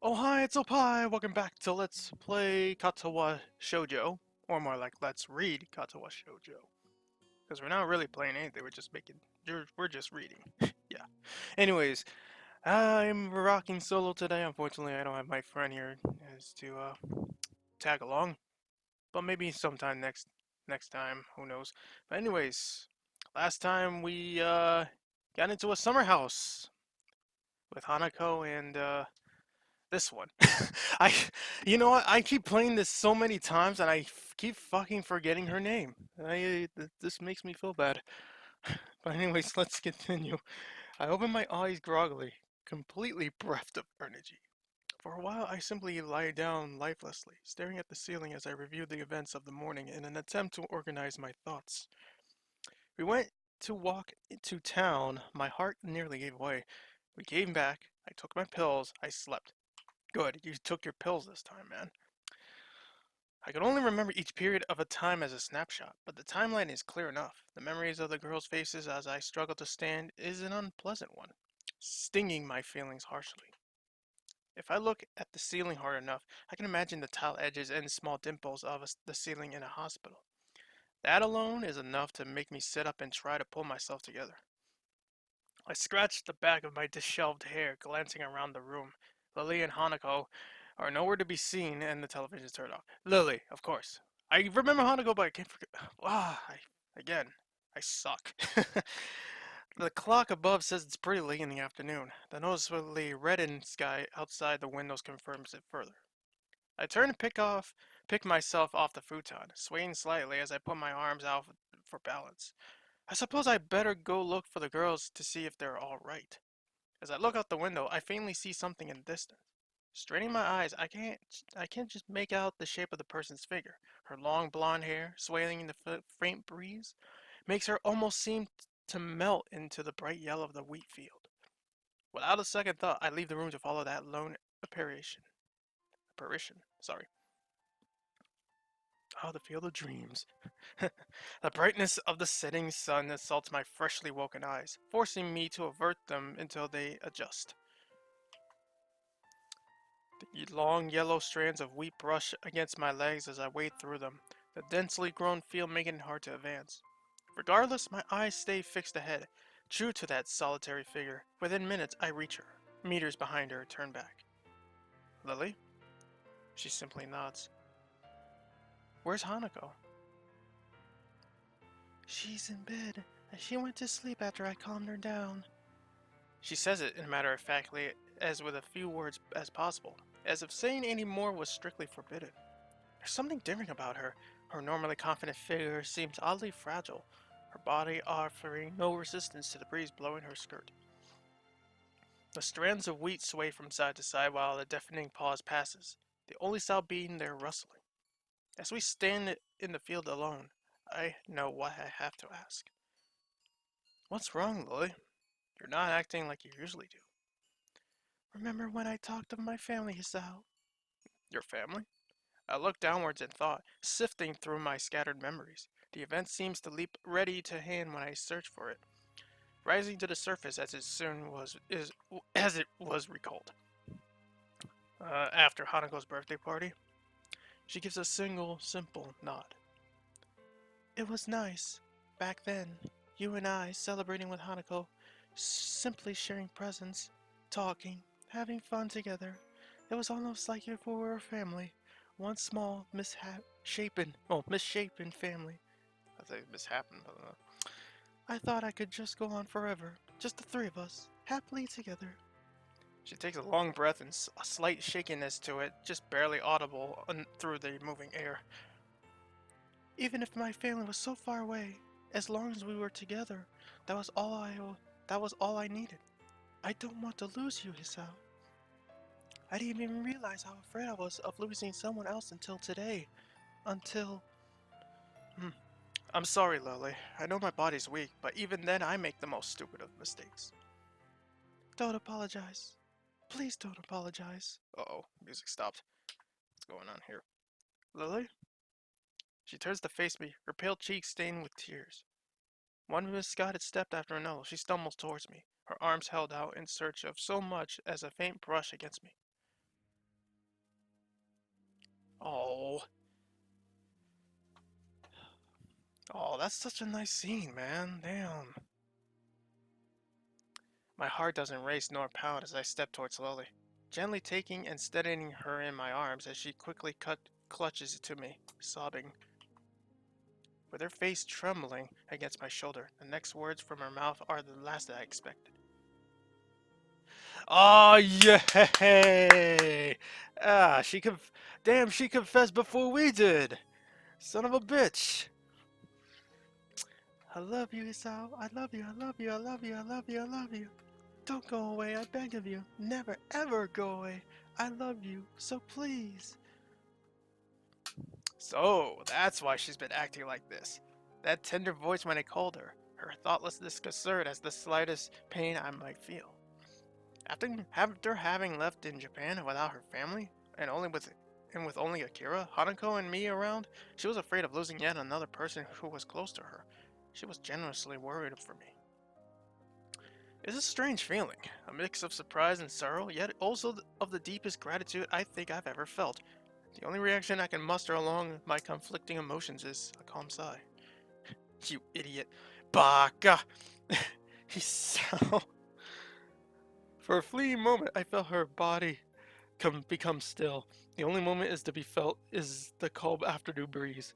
Oh hi, it's Opie! Welcome back to Let's Play Katawa Shoujo. Or more like, let's read Katawa Shoujo. Because we're not really playing anything, we're just reading. Yeah. Anyways, I'm rocking solo today. Unfortunately, I don't have my friend here as to tag along. But maybe sometime next time, who knows. But anyways, last time we got into a summer house with Hanako and this one. I, you know what? I keep playing this so many times, and keep fucking forgetting her name. This makes me feel bad. But anyways, let's continue. I open my eyes groggily, completely bereft of energy. For a while, I simply lie down lifelessly, staring at the ceiling as I review the events of the morning in an attempt to organize my thoughts. We went to walk into town. My heart nearly gave way. We came back. I took my pills. I slept. Good, you took your pills this time, man. I can only remember each period of a time as a snapshot, but the timeline is clear enough. The memories of the girls' faces as I struggle to stand is an unpleasant one, stinging my feelings harshly. If I look at the ceiling hard enough, I can imagine the tile edges and small dimples of the ceiling in a hospital. That alone is enough to make me sit up and try to pull myself together. I scratched the back of my disheveled hair, glancing around the room. Lily and Hanako are nowhere to be seen, and the television is turned off. Lily, of course. I remember Hanako, but I can't forget. Again, I suck. The clock above says it's pretty late in the afternoon. The noticeably reddened sky outside the windows confirms it further. I turn to pick myself off the futon, swaying slightly as I put my arms out for balance. I suppose I better go look for the girls to see if they're all right. As I look out the window, I faintly see something in the distance. Straining my eyes, I can't just make out the shape of the person's figure. Her long blonde hair, swaying in the faint breeze, makes her almost seem to melt into the bright yellow of the wheat field. Without a second thought, I leave the room to follow that lone apparition. Apparition, sorry. Oh, the field of dreams. The brightness of the setting sun assaults my freshly woken eyes, forcing me to avert them until they adjust. The long yellow strands of wheat brush against my legs as I wade through them, the densely grown field making it hard to advance. Regardless, my eyes stay fixed ahead, true to that solitary figure. Within minutes, I reach her. Meters behind her, turn back. Lily? She simply nods. Where's Hanako? She's in bed. She went to sleep after I calmed her down. She says it in matter-of-factly, as with as few words as possible, as if saying any more was strictly forbidden. There's something different about her. Her normally confident figure seems oddly fragile, her body offering no resistance to the breeze blowing her skirt. The strands of wheat sway from side to side while a deafening pause passes, the only sound being their rustling. As we stand in the field alone, I know what I have to ask. What's wrong, Lily? You're not acting like you usually do. Remember when I talked of my family, Hisao? Your family? I look downwards in thought, sifting through my scattered memories. The event seems to leap ready to hand when I search for it, rising to the surface as it was recalled. After Hanako's birthday party, she gives a single, simple nod. It was nice. Back then, you and I celebrating with Hanako, simply sharing presents, talking, having fun together. It was almost like if we were a family. One small, misshapen family. I say mishappen, but I thought I could just go on forever. Just the three of us, happily together. She takes a long breath and a slight shakiness to it, just barely audible through the moving air. Even if my family was so far away, as long as we were together, that was all I that was all I needed. I don't want to lose you, Hisao. I didn't even realize how afraid I was of losing someone else until today. Until hmm. I'm sorry, Lily. I know my body's weak, but even then I make the most stupid of mistakes. Don't apologize. Please don't apologize. Uh-oh, music stopped. What's going on here? Lily? She turns to face me, her pale cheeks stained with tears. One misguided step after another, she stumbles towards me, her arms held out in search of so much as a faint brush against me. Oh. Oh, that's such a nice scene, man. Damn. My heart doesn't race nor pound as I step towards Lily, gently taking and steadying her in my arms as she quickly clutches to me, sobbing. With her face trembling against my shoulder, the next words from her mouth are the last I expected. Oh, yay! Ah, damn, she confessed before we did! Son of a bitch! I love you, Isao. I love you, I love you, I love you, I love you, I love you. Don't go away, I beg of you. Never ever go away. I love you, so please. So, that's why she's been acting like this. That tender voice when I called her. Her thoughtless disconcert as the slightest pain I might feel. After having left in Japan without her family, and with only Akira, Hanako, and me around, she was afraid of losing yet another person who was close to her. She was genuinely worried for me. It's a strange feeling, a mix of surprise and sorrow, yet also of the deepest gratitude I think I've ever felt. The only reaction I can muster along my conflicting emotions is a calm sigh. You idiot. Baka! He so. For a fleeting moment, I felt her body become still. The only moment is to be felt is the calm afternoon breeze.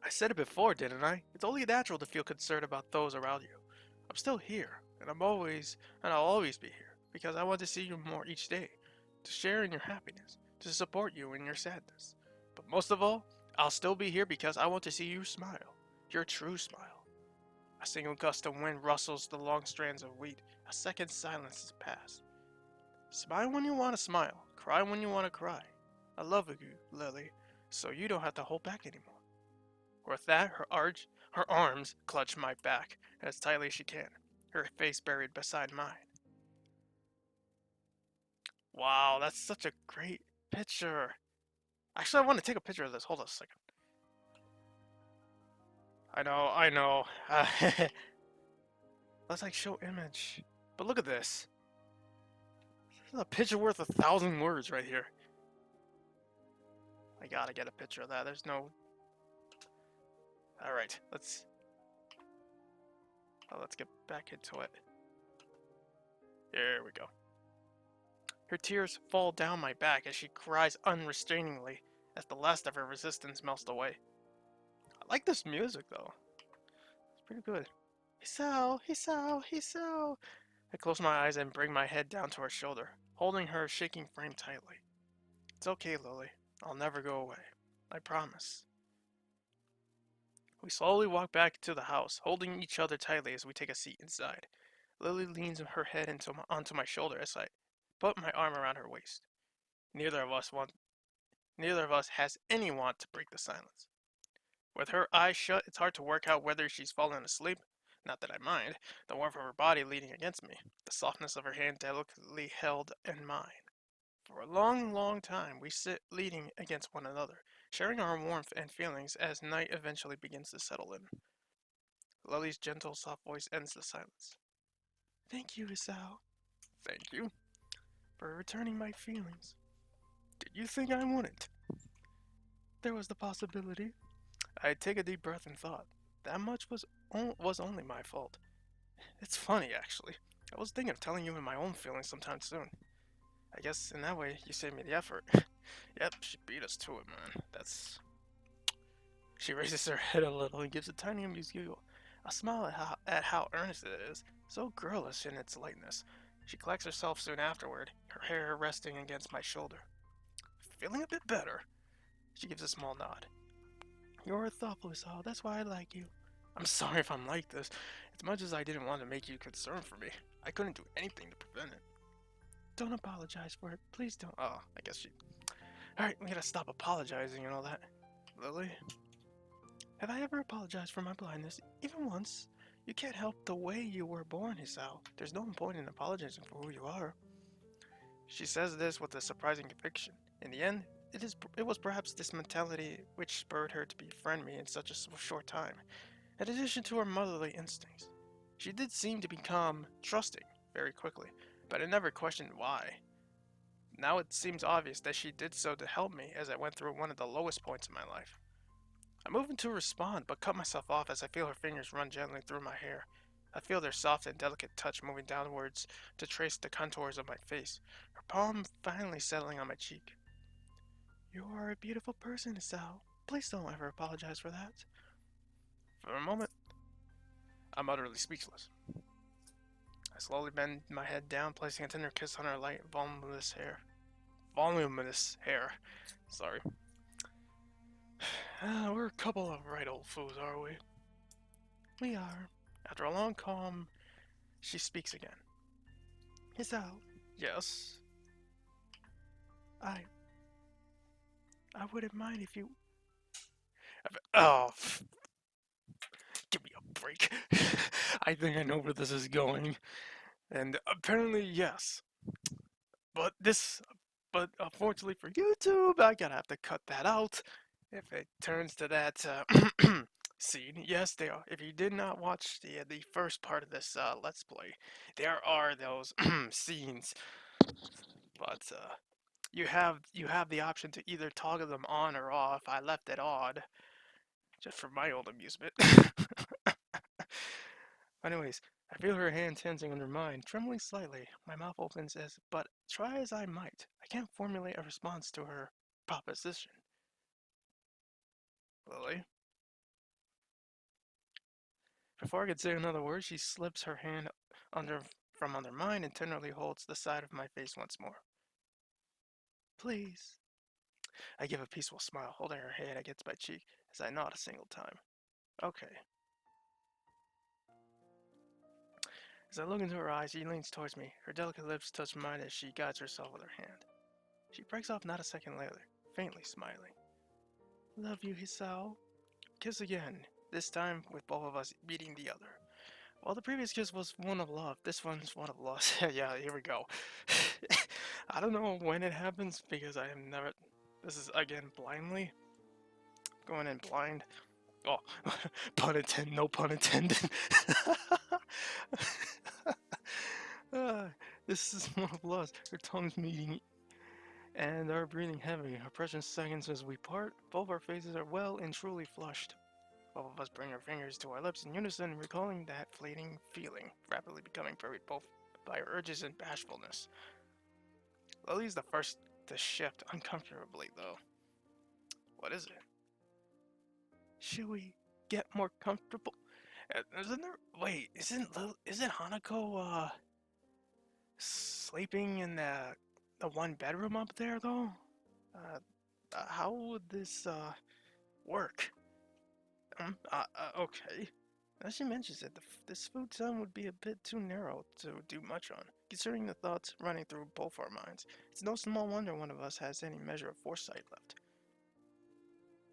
I said it before, didn't I? It's only natural to feel concerned about those around you. I'm still here, and I'll always be here, because I want to see you more each day, to share in your happiness, to support you in your sadness. But most of all, I'll still be here because I want to see you smile, your true smile. A single gust of wind rustles the long strands of wheat. A second's silence has passed. Smile when you want to smile, cry when you want to cry. I love you, Lily, so you don't have to hold back anymore. With that, her arms clutch my back as tightly as she can, her face buried beside mine. Wow, that's such a great picture. Actually, I want to take a picture of this. Hold on a second. I know. Let's like show image. But look at this. This is a picture worth 1,000 words right here. I gotta get a picture of that. There's no. All right, let's get back into it. Here we go. Her tears fall down my back as she cries unrestrainingly as the last of her resistance melts away. I like this music though. It's pretty good. Hisao, Hisao, Hisao. I close my eyes and bring my head down to her shoulder, holding her shaking frame tightly. It's okay, Lily. I'll never go away. I promise. We slowly walk back to the house, holding each other tightly as we take a seat inside. Lily leans her head onto my shoulder as I put my arm around her waist. Neither of us want Neither of us has any want to break the silence. With her eyes shut, it's hard to work out whether she's fallen asleep. Not that I mind. The warmth of her body leaning against me, the softness of her hand delicately held in mine. For a long, long time, we sit leaning against one another, sharing our warmth and feelings as night eventually begins to settle in. Lily's gentle, soft voice ends the silence. Thank you, Isao. Thank you for returning my feelings. Did you think I wouldn't? There was the possibility. I take a deep breath and thought, that much was only my fault. It's funny, actually. I was thinking of telling you my own feelings sometime soon. I guess in that way, you saved me the effort. Yep, she beat us to it, man. That's. She raises her head a little and gives a tiny amused giggle. I smile at how earnest it is, so girlish in its lightness. She collects herself soon afterward, her hair resting against my shoulder. Feeling a bit better. She gives a small nod. You're a thoughtful soul, that's why I like you. I'm sorry if I'm like this. As much as I didn't want to make you concerned for me, I couldn't do anything to prevent it. Don't apologize for it. Please don't. Oh, I guess she. Alright, we gotta stop apologizing and all that. Lily? Have I ever apologized for my blindness? Even once? You can't help the way you were born, Hisao. There's no point in apologizing for who you are. She says this with a surprising conviction. In the end, it was perhaps this mentality which spurred her to befriend me in such a short time. In addition to her motherly instincts, she did seem to become trusting very quickly, but I never questioned why. Now it seems obvious that she did so to help me as I went through one of the lowest points in my life. I move in to respond, but cut myself off as I feel her fingers run gently through my hair. I feel their soft and delicate touch moving downwards to trace the contours of my face, her palm finally settling on my cheek. You are a beautiful person, Sal. Please don't ever apologize for that. For a moment, I'm utterly speechless. I slowly bend my head down, placing a tender kiss on her light, voluminous hair. Voluminous hair. Sorry. We're a couple of right old fools, are we? We are. After a long calm, she speaks again. Sal. Yes. I I wouldn't mind if you. Oh, give me a break. I think I know where this is going. And apparently, yes. But this. But unfortunately for YouTube, I gotta have to cut that out. If it turns to that scene, yes, they are. If you did not watch the first part of this Let's Play, there are those scenes. But you have the option to either toggle them on or off. I left it on just for my own amusement. Anyways, I feel her hand tensing under mine, trembling slightly. My mouth opens but try as I might, I can't formulate a response to her proposition. Lily? Before I could say another word, she slips her hand under from under mine and tenderly holds the side of my face once more. Please. I give a peaceful smile, holding her hand against my cheek as I nod a single time. Okay. As I look into her eyes, she leans towards me. Her delicate lips touch mine as she guides herself with her hand. She breaks off not a second later, faintly smiling. Love you, Hisao. Kiss again, this time with both of us beating the other. While the previous kiss was one of love, this one's one of lust. Yeah, here we go. I don't know when it happens because I am never. This is again blindly. Going in blind. Oh, pun intended, no pun intended. Ah, this is one of lust. Her tongues meeting and our breathing heavy. Our precious seconds as we part. Both our faces are well and truly flushed. Both of us bring our fingers to our lips in unison, recalling that fleeting feeling, rapidly becoming buried both by urges and bashfulness. Lily's the first to shift uncomfortably, though. What is it? Should we get more comfortable? Isn't there? Wait, isn't Hanako sleeping in the one bedroom up there though? Uh, how would this work? Okay. As she mentions it, this food zone would be a bit too narrow to do much on. Considering the thoughts running through both our minds, it's no small wonder one of us has any measure of foresight left.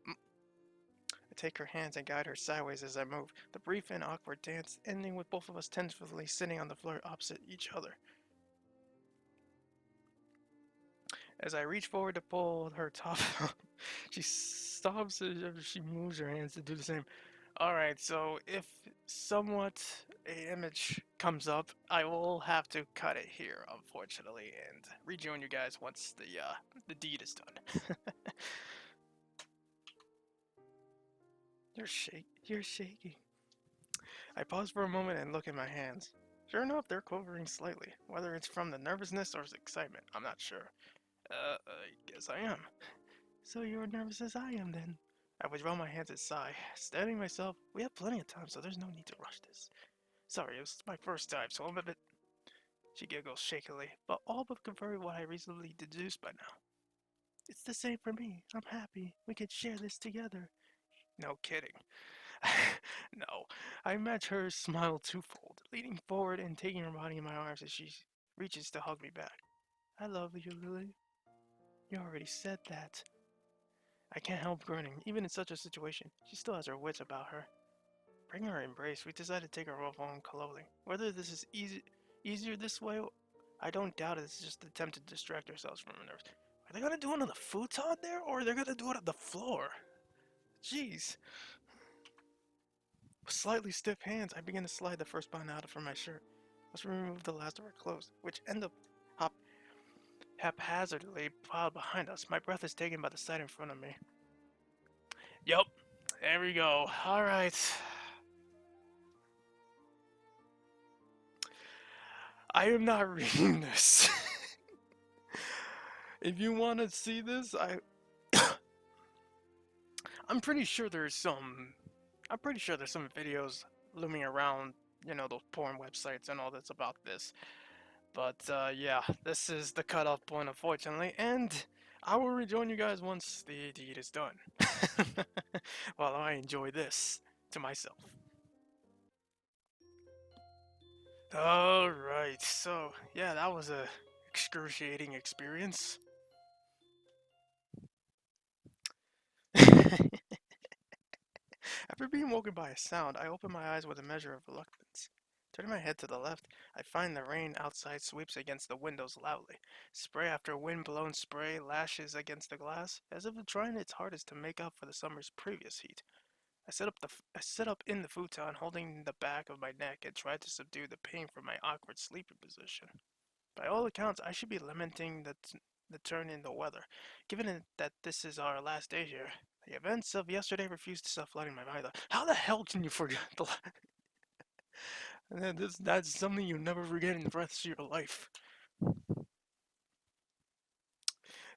I take her hands and guide her sideways as I move, the brief and awkward dance ending with both of us tentatively sitting on the floor opposite each other. As I reach forward to pull her top up, she stops as she moves her hands to do the same. Alright, so if somewhat a image comes up, I will have to cut it here, unfortunately, and rejoin you guys once the deed is done. You're shaking. I pause for a moment and look at my hands. Sure enough, they're quivering slightly. Whether it's from the nervousness or excitement, I'm not sure. I guess I am. So you're nervous as I am, then? I withdraw my hands and sigh, steadying myself. We have plenty of time, so there's no need to rush this. Sorry, it was my first time, so I'm a bit. She giggles shakily, but all but confirming what I reasonably deduced by now. It's the same for me. I'm happy. We could share this together. No kidding. No. I match her smile twofold, leaning forward and taking her body in my arms as she reaches to hug me back. I love you, Lily. You already said that. I can't help grinning. Even in such a situation, she still has her wits about her. Bring her embrace, we decide to take our own clothing. Whether this is easier this way, I don't doubt it. It's just an attempt to distract ourselves from our nerves. Are they gonna do it on the futon there, or are they gonna do it on the floor? Jeez. With slightly stiff hands, I begin to slide the first button out from my shirt. Let's remove the last of our clothes, which end up hop haphazardly piled behind us. My breath is taken by the sight in front of me. Yup, there we go. Alright. I am not reading this. If you want to see this, I'm pretty sure there's some. I'm pretty sure there's some videos looming around, those porn websites and all that's about this. But yeah, this is the cutoff point, unfortunately, and I will rejoin you guys once the deed is done. While I enjoy this to myself. Alright, so yeah, that was a excruciating experience. After being woken by a sound, I open my eyes with a measure of reluctance. Turning my head to the left, I find the rain outside sweeps against the windows loudly. Spray after wind-blown spray lashes against the glass, as if it's trying its hardest to make up for the summer's previous heat. I sit up in the futon, holding the back of my neck, and try to subdue the pain from my awkward sleeping position. By all accounts, I should be lamenting the turn in the weather, given that this is our last day here. The events of yesterday refuse to stop flooding my mind. How the hell can you forget the that's something you never forget in the rest of your life.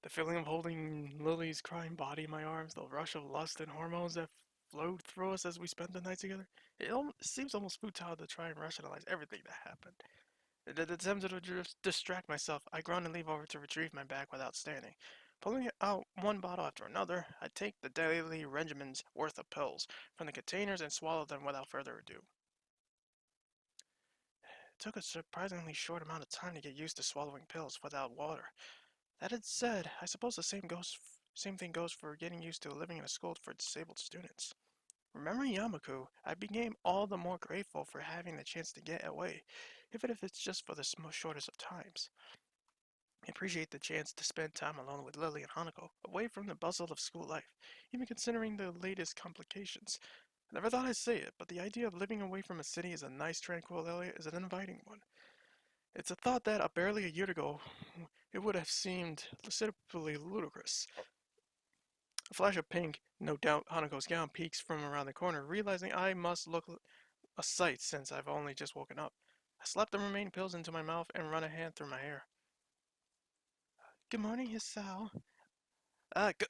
The feeling of holding Lily's crying body in my arms, the rush of lust and hormones that flowed through us as we spent the night together. It seems almost futile to try and rationalize everything that happened. In an attempt to distract myself, I groan and leave over to retrieve my bag without standing. Pulling out one bottle after another, I take the daily regimen's worth of pills from the containers and swallow them without further ado. It took a surprisingly short amount of time to get used to swallowing pills without water. That is said, I suppose same thing goes for getting used to living in a school for disabled students. Remembering Yamaku, I became all the more grateful for having the chance to get away, even if it's just for the shortest of times. I appreciate the chance to spend time alone with Lily and Hanako, away from the bustle of school life, even considering the latest complications. I never thought I'd say it, but the idea of living away from a city is a nice, tranquil area is an inviting one. It's a thought that barely a year ago it would have seemed simply ludicrous. A flash of pink, no doubt Hanako's gown, peeks from around the corner, realizing I must look a sight since I've only just woken up. I slap the remaining pills into my mouth and run a hand through my hair. Good morning, Hisao. Good.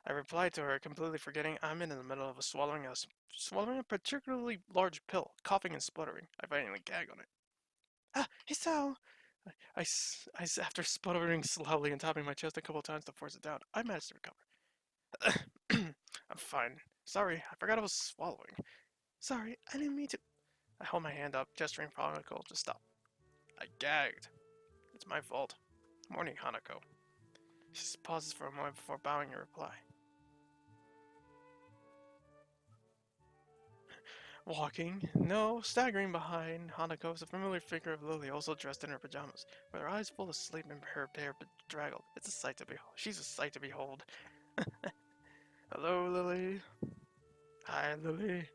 I replied to her, completely forgetting I'm in the middle of swallowing a particularly large pill, coughing and spluttering. I finally gag on it. Hisao! After sputtering slowly and tapping my chest a couple times to force it down, I managed to recover. I'm fine. Sorry, I forgot I was swallowing. Sorry, I didn't mean to. I hold my hand up, gesturing for Hanako to stop. I gagged. It's my fault. Morning, Hanako. She pauses for a moment before bowing in reply. Walking, no, staggering behind Hanako is a familiar figure of Lily, also dressed in her pajamas, with her eyes full of sleep and her hair bedraggled. It's a sight to behold. She's a sight to behold. Hello, Lily. Hi, Lily.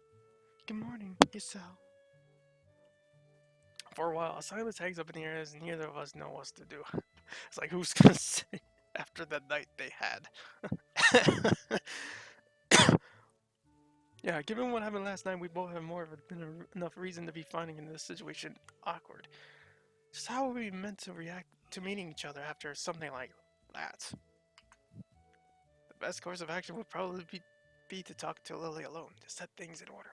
Good morning, Isao. For a while, a silence hangs up in the air as neither of us know what to do. It's like, who's gonna say after the night they had? Yeah, given what happened last night, we both have more than enough reason to be finding in this situation awkward. Just how are we meant to react to meeting each other after something like that? The best course of action would probably be to talk to Lily alone, to set things in order.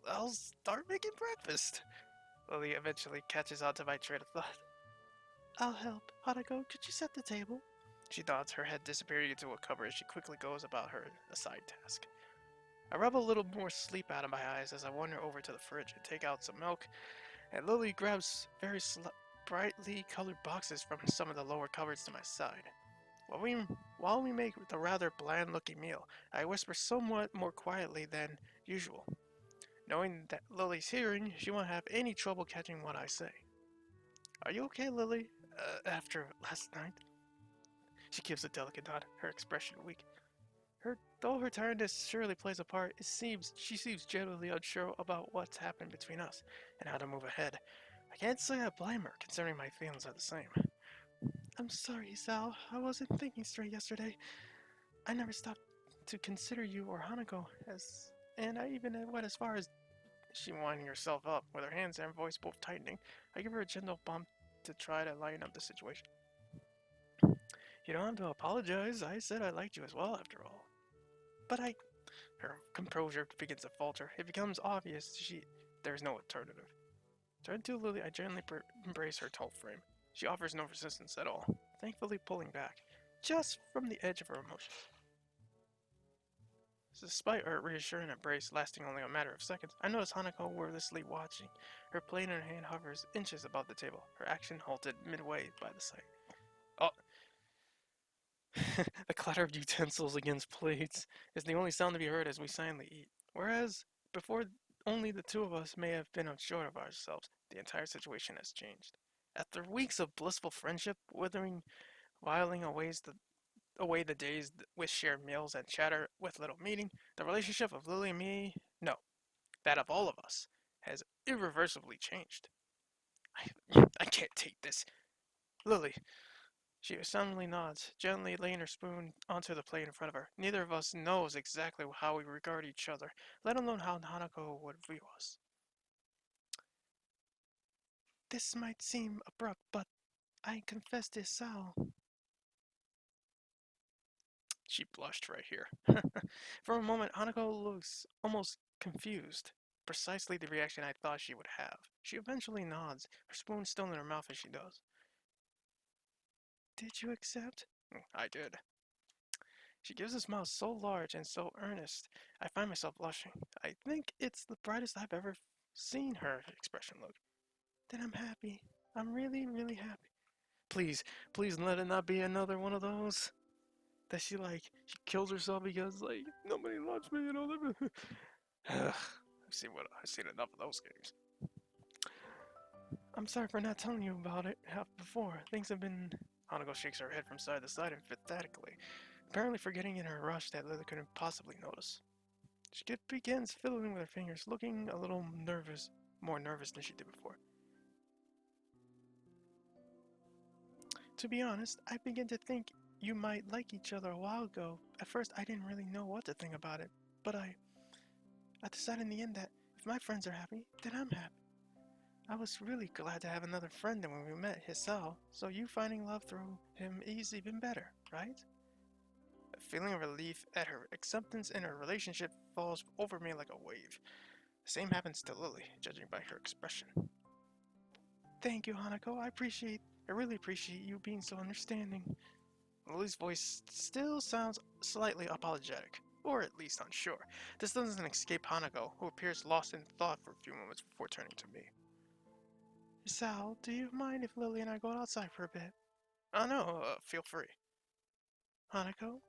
I'll start making breakfast. Lily eventually catches on to my train of thought. I'll help. Hanako, could you set the table? She nods, her head disappearing into a cupboard as she quickly goes about her assigned task. I rub a little more sleep out of my eyes as I wander over to the fridge and take out some milk, and Lily grabs brightly colored boxes from some of the lower cupboards to my side. While we make the rather bland-looking meal, I whisper somewhat more quietly than usual, knowing that Lily's hearing, she won't have any trouble catching what I say. Are you okay, Lily? After last night? She gives a delicate nod, her expression weak. Though her tiredness surely plays a part, she seems genuinely unsure about what's happened between us and how to move ahead. I can't say I blame her, considering my feelings are the same. I'm sorry, Sal. I wasn't thinking straight yesterday. I never stopped to consider you or Hanako as, and I even went as far as she winding herself up, with her hands and voice both tightening. I give her a gentle bump to try to lighten up the situation. You don't have to apologize. I said I liked you as well, after all. But I. Her composure begins to falter. It becomes obvious there's no alternative. Turning to Lily, I gently embrace her tall frame. She offers no resistance at all, thankfully pulling back, just from the edge of her emotion. Despite her reassuring embrace lasting only a matter of seconds, I notice Hanako wordlessly watching. Her plate in her hand hovers inches above the table, her action halted midway by the sight. Oh, the clatter of utensils against plates is the only sound to be heard as we silently eat. Whereas, before only the two of us may have been unsure of ourselves, the entire situation has changed. After weeks of blissful friendship, whiling away the days with shared meals and chatter with little meeting, the relationship of Lily and me, no, that of all of us, has irreversibly changed. I can't take this. Lily, she suddenly nods, gently laying her spoon onto the plate in front of her. Neither of us knows exactly how we regard each other, let alone how Hanako would view us. This might seem abrupt, but I confess to Sal. She blushed right here. For a moment, Hanako looks almost confused. Precisely the reaction I thought she would have. She eventually nods, her spoon still in her mouth as she does. Did you accept? I did. She gives a smile so large and so earnest, I find myself blushing. I think it's the brightest I've ever seen her expression look. Then I'm happy. I'm really, really happy. Please, please let it not be another one of those that she kills herself because nobody loves me and all that. I've seen enough of those games. I'm sorry for not telling you about it before. Things have been. Hanako shakes her head from side to side emphatically, apparently forgetting in her rush that Lily couldn't possibly notice. She begins fiddling with her fingers, looking a little nervous, more nervous than she did before. To be honest, I began to think you might like each other a while ago. At first, I didn't really know what to think about it, but I decided in the end that if my friends are happy, then I'm happy. I was really glad to have another friend than when we met Hisao, so you finding love through him is even better, right? A feeling of relief at her acceptance in her relationship falls over me like a wave. The same happens to Lily, judging by her expression. Thank you, Hanako. I really appreciate you being so understanding. Lily's voice still sounds slightly apologetic, or at least unsure. This doesn't escape Hanako, who appears lost in thought for a few moments before turning to me. Sal, do you mind if Lily and I go outside for a bit? Oh no, feel free. Hanako?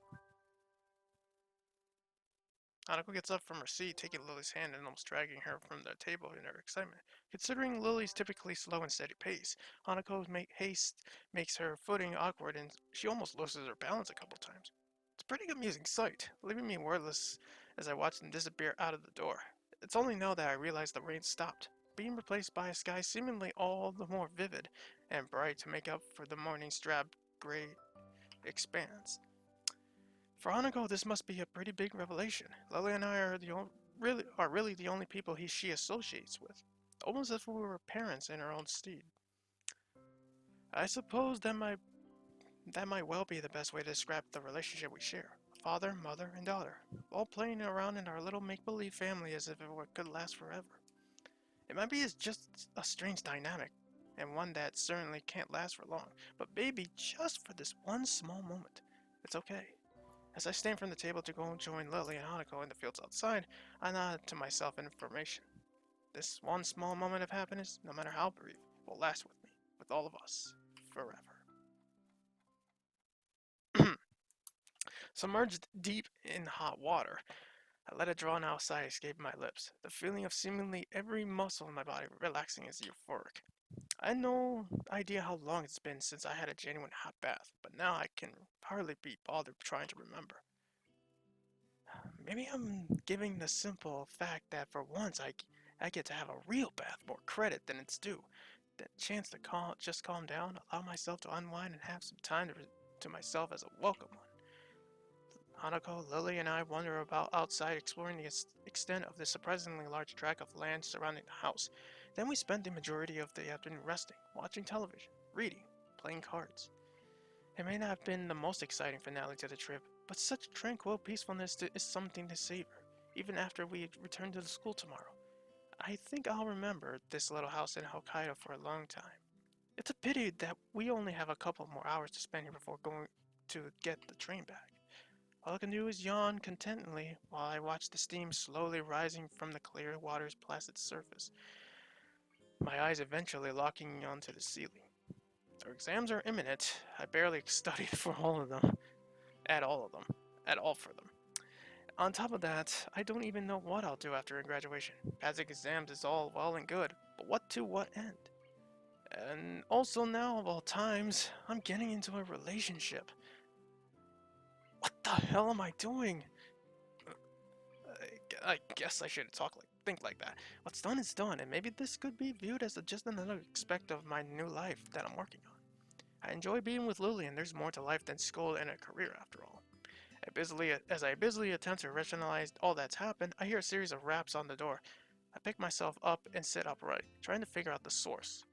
Hanako gets up from her seat, taking Lily's hand and almost dragging her from the table in her excitement. Considering Lily's typically slow and steady pace, Hanako's haste makes her footing awkward and she almost loses her balance a couple times. It's a pretty amusing sight, leaving me wordless as I watch them disappear out of the door. It's only now that I realize the rain stopped, being replaced by a sky seemingly all the more vivid and bright to make up for the morning's drab gray expanse. For Hanako, this must be a pretty big revelation. Lily and I are really the only people she associates with, almost as if we were parents in our own steed. I suppose that might well be the best way to describe the relationship we share. Father, mother, and daughter, all playing around in our little make-believe family as if it could last forever. It might be just a strange dynamic, and one that certainly can't last for long, but maybe just for this one small moment. It's okay. As I stand from the table to go join Lily and Hanako in the fields outside, I nod to myself in information. This one small moment of happiness, no matter how brief, will last with me, with all of us, forever. Submerged deep in hot water, I let a drawn out sigh escape my lips. The feeling of seemingly every muscle in my body relaxing is euphoric. I had no idea how long it's been since I had a genuine hot bath, but now I can hardly be bothered trying to remember. Maybe I'm giving the simple fact that for once I get to have a real bath more credit than it's due. That chance to calm down, allow myself to unwind and have some time to myself as a welcome one. Hanako, Lily, and I wander about outside exploring the extent of the surprisingly large tract of land surrounding the house. Then we spend the majority of the afternoon resting, watching television, reading, playing cards. It may not have been the most exciting finale to the trip, but such tranquil peacefulness is something to savor, even after we return to the school tomorrow. I think I'll remember this little house in Hokkaido for a long time. It's a pity that we only have a couple more hours to spend here before going to get the train back. All I can do is yawn contentedly while I watch the steam slowly rising from the clear water's placid surface, my eyes eventually locking onto the ceiling. Our exams are imminent. I barely studied for all of them. At all of them. At all for them. On top of that, I don't even know what I'll do after graduation. Passing exams is all well and good, but what to what end? And also now of all times, I'm getting into a relationship. What the hell am I doing? I guess I shouldn't think like that. What's done is done, and maybe this could be viewed as just another aspect of my new life that I'm working on. I enjoy being with Lily, and there's more to life than school and a career after all. As I busily attempt to rationalize all that's happened, I hear a series of raps on the door. I pick myself up and sit upright, trying to figure out the source.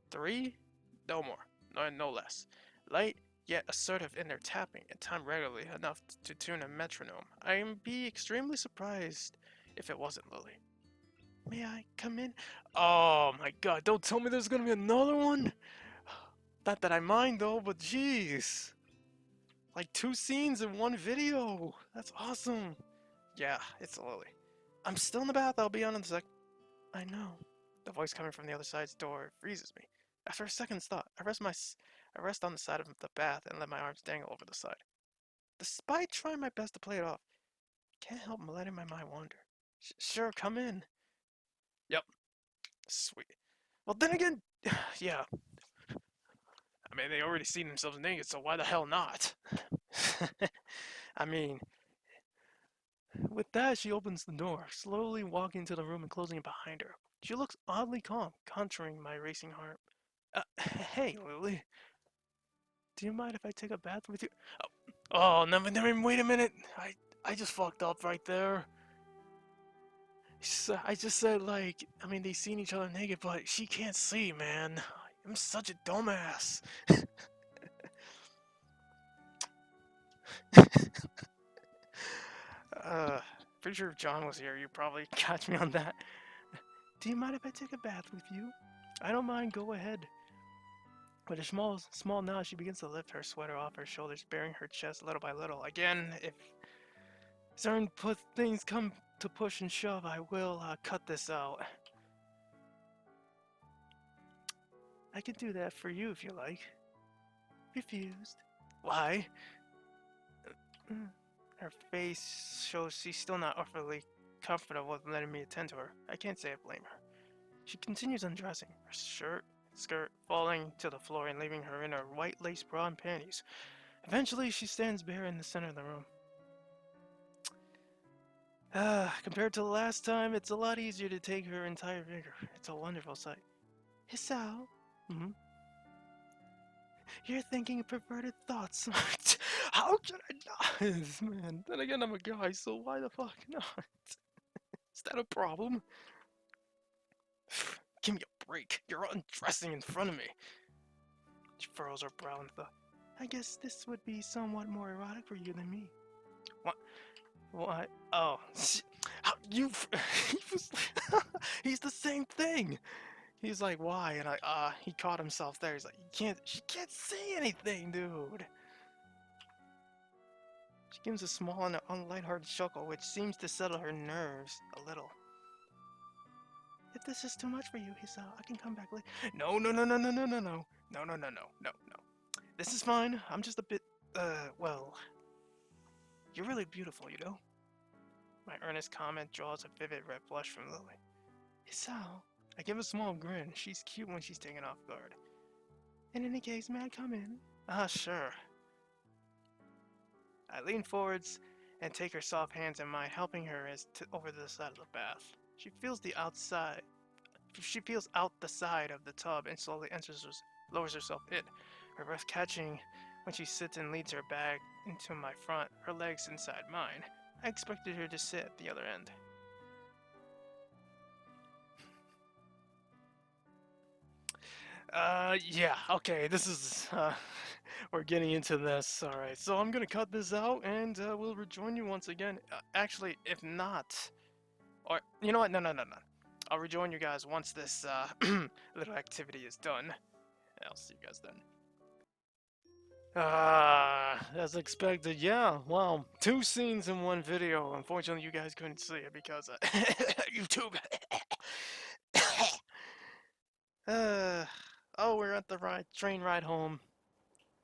3? No more, no less. Light, yet assertive in their tapping, and timed regularly enough to tune a metronome. I'd be extremely surprised if it wasn't Lily. May I come in? Oh my god, don't tell me there's gonna be another one! Not that I mind though, but jeez. Like 2 scenes in one video. That's awesome. Yeah, it's Lily. I'm still in the bath, I'll be on in a sec. I know. The voice coming from the other side's door freezes me. After a second's thought, I rest on the side of the bath and let my arms dangle over the side. Despite trying my best to play it off, I can't help letting my mind wander. Sure, come in. Yep, sweet. Well, then again, yeah. I mean, they already seen themselves naked, so why the hell not? I mean, with that, she opens the door, slowly walking into the room and closing it behind her. She looks oddly calm, contraring my racing heart. Hey, Lily. Do you mind if I take a bath with you? Oh, never, wait a minute. I just fucked up right there. I just said, like, I mean, they seen each other naked, but she can't see, man. I'm such a dumbass. uh, Pretty sure if John was here, you'd probably catch me on that. Do you mind if I take a bath with you? I don't mind, go ahead. With a small nod, she begins to lift her sweater off her shoulders, baring her chest little by little. Again, if certain things come to push and shove, I will cut this out. I can do that for you if you like. Refused. Why? Her face shows she's still not utterly comfortable with letting me attend to her. I can't say I blame her. She continues undressing, her skirt falling to the floor and leaving her in her white lace bra and panties. Eventually, she stands bare in the center of the room. Compared to the last time, it's a lot easier to take her entire figure. It's a wonderful sight. Hisao? Mm-hmm. You're thinking perverted thoughts. How can I not? Man, then again, I'm a guy, so why the fuck not? Is that a problem? Give me a break. You're undressing in front of me. She furrows her brow and thought, I guess this would be somewhat more erotic for you than me. What? What? Oh, how, you. He was. He's the same thing. He's like, why? And he caught himself there. He's like, she can't see anything, dude. She gives a small and lighthearted chuckle, which seems to settle her nerves a little. If this is too much for you, Hisao, I can come back later. No. This is fine. I'm just a bit, well, you're really beautiful, you know? My earnest comment draws a vivid red blush from Lily. Hisao. I give a small grin. She's cute when she's taken off guard. In any case, may I come in? Ah, sure. I lean forwards and take her soft hands in mine, helping her over to the side of the bath. She feels out the side of the tub and slowly lowers herself in, her breath catching when she sits and leads her back into my front, her legs inside mine. I expected her to sit at the other end. Yeah, okay, this is, we're getting into this, alright, so I'm gonna cut this out, and, we'll rejoin you once again. Actually, if not, or, you know what, no. I'll rejoin you guys once this, little activity is done. I'll see you guys then. As expected, yeah, wow, 2 scenes in 1 video. Unfortunately, you guys couldn't see it because, YouTube. Oh, we're at the train ride home.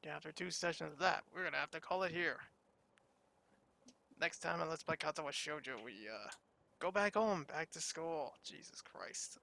After 2 sessions of that, we're gonna have to call it here. Next time on Let's Play Katawa Shoujo, we, go back home, back to school. Jesus Christ.